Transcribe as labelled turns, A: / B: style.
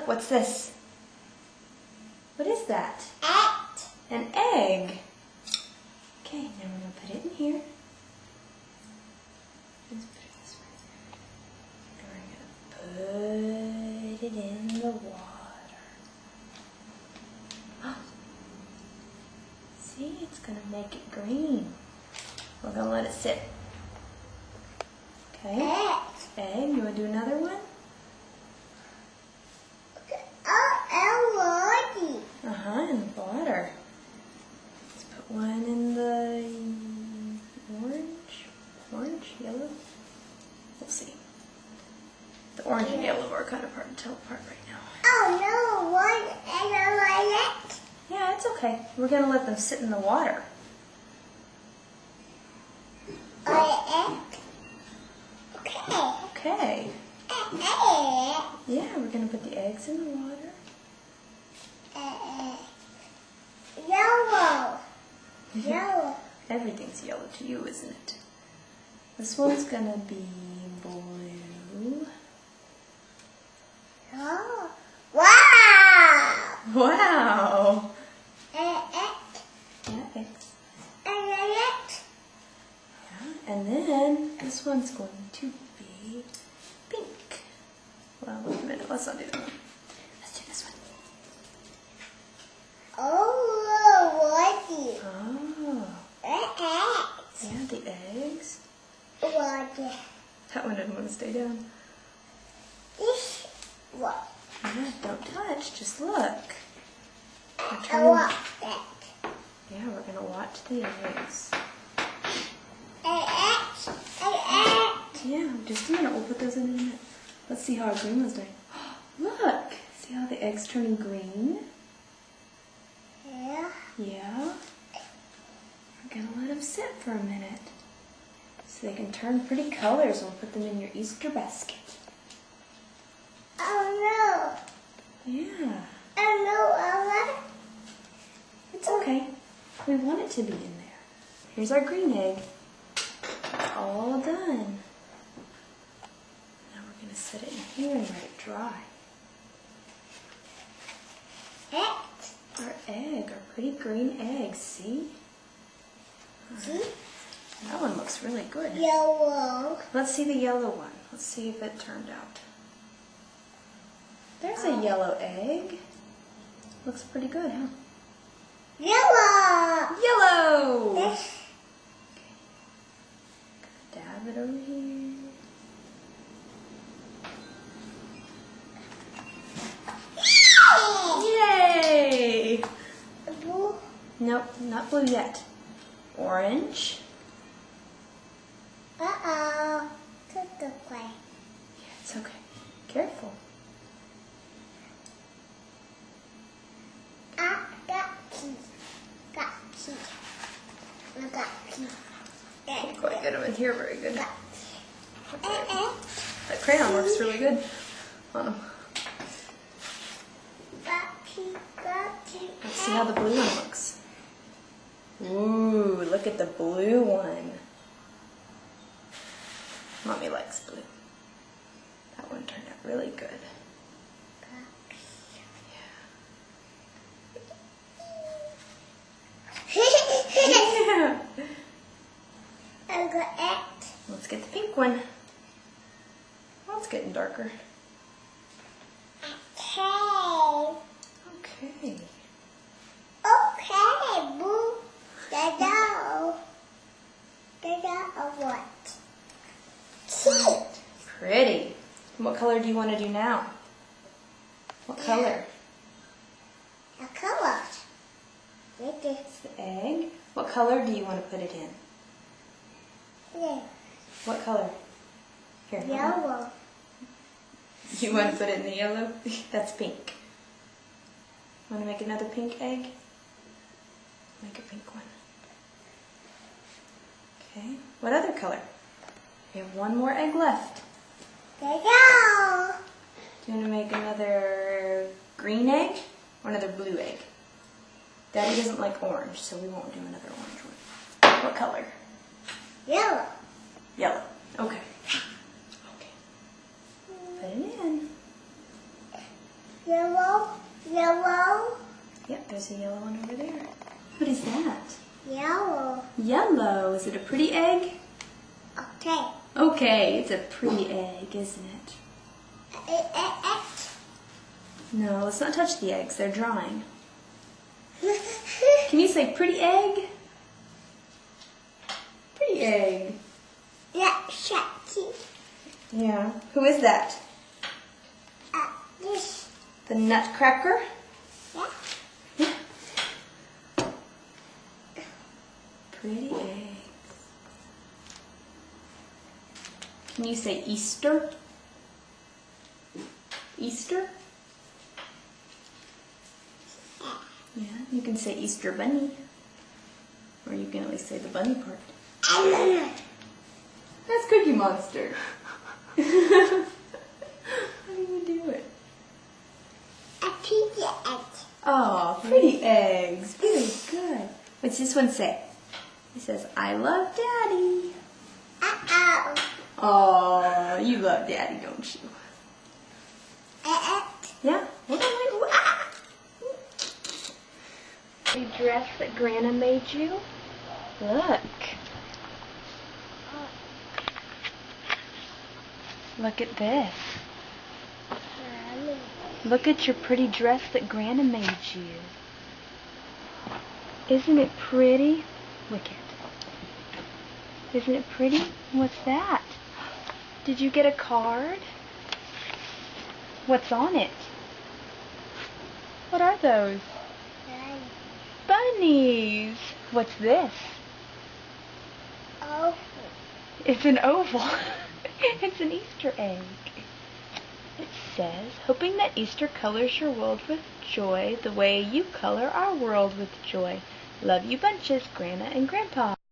A: What's this? What is that?
B: Egg.
A: An egg. Okay, now we're going to put it in here. Let's put it this way. And we're going to put it in the water. See, it's going to make it green. We're going to let it sit. Okay. Egg. You want to do another one? In the water. Let's put one in the orange, yellow. We'll see. The orange and yellow are kind of hard to tell apart right now.
B: Oh no, one and a violet.
A: Yeah, it's okay. We're going to let them sit in the water. Okay. Yeah, we're going to put the eggs in the water.
B: Yellow. Yellow.
A: Everything's yellow to you, isn't it? This one's going to be blue.
B: Oh. Wow.
A: Wow.
B: Egg.
A: Yeah, eggs.
B: Egg.
A: Yeah, and then this one's going to be pink. Well, wait a minute. Let's not do that one. Let's do this one.
B: Oh, what?
A: Oh.
B: Eggs.
A: Yeah, the eggs.
B: What?
A: That one didn't want to stay down.
B: This what?
A: Yeah, don't touch. Just look.
B: I want that.
A: Yeah, we're going to watch the eggs.
B: Eggs.
A: Yeah, just a minute. We'll put those in a minute. Let's see how our green one's doing. Look! See how the egg's turning green?
B: Yeah.
A: Yeah. We're going to let them sit for a minute. So they can turn pretty colors. We'll put them in your Easter basket.
B: Oh
A: Yeah.
B: no. Oh no,
A: It's okay. We want it to be in there. Here's our green egg. It's all done. Now we're going to set it in here and let it dry.
B: Eggs.
A: Our egg, our pretty green egg, see?
B: See?
A: That one looks really good.
B: Yellow.
A: Let's see the yellow one. Let's see if it turned out. There's a yellow egg. Looks pretty good, huh?
B: Yellow.
A: Yellow!
B: This.
A: Dab it over here. Yay!
B: Blue.
A: Nope, not blue yet. Orange.
B: Uh-oh. Took the way.
A: Yeah, it's okay. Careful.
B: I got key. Got key. I got key.
A: Can't quite get them in here very good.
B: Got
A: That crayon works really good on them.
B: key.
A: Let's see how the blue one looks. Ooh, look at the blue one. Mommy likes blue. That one turned out really good. Yeah.
B: I got it.
A: Let's get the pink one. Well, it's getting darker.
B: Okay.
A: Okay.
B: Okay, boo. Dada. Dada of what? Key.
A: Pretty. What color do you want to do now? What color?
B: A color. With this.
A: It's the egg. What color do you want to put it in?
B: Yeah.
A: What color? Here.
B: Yellow.
A: You want to put it in the yellow? That's pink. Want to make another pink egg? Make a pink one. Okay. What other color? We have one more egg left.
B: Dada.
A: Do you want to make another green egg or another blue egg? Daddy doesn't like orange, so we won't do another orange one. What color?
B: Yellow.
A: Yellow. Okay. Okay. Put it in.
B: Yellow. Yellow.
A: Yep, there's a yellow one over there. What is that?
B: Yellow.
A: Yellow. Is it a pretty egg?
B: Okay.
A: Okay, it's a pretty egg, isn't it? No, let's not touch the eggs. They're drying. Can you say pretty egg? Pretty egg.
B: Yeah, Shaki.
A: Yeah. Who is that?
B: This.
A: The Nutcracker?
B: Yeah.
A: Yeah. Pretty eggs. Can you say Easter? Easter? Yeah, you can say Easter Bunny. Or you can at least say the bunny part. That's Cookie Monster. How do you do it?
B: A pretty egg.
A: Oh, pretty eggs. Very good. What's this one say? It says, I love Daddy.
B: Uh-oh.
A: Oh, you love Daddy, don't you?
B: Uh-oh.
A: Yeah? Hold on, wait. Ah! The dress that Grandma made you? Look. Look at this. Look at your pretty dress that Grandma made you. Isn't it pretty? Look at it. Isn't it pretty? What's that? Did you get a card? What's on it? What are those? Bunnies. What's this?
B: Oh.
A: It's an oval. It's an Easter egg. It says, hoping that Easter colors your world with joy the way you color our world with joy. Love you bunches, Grandma and Grandpa.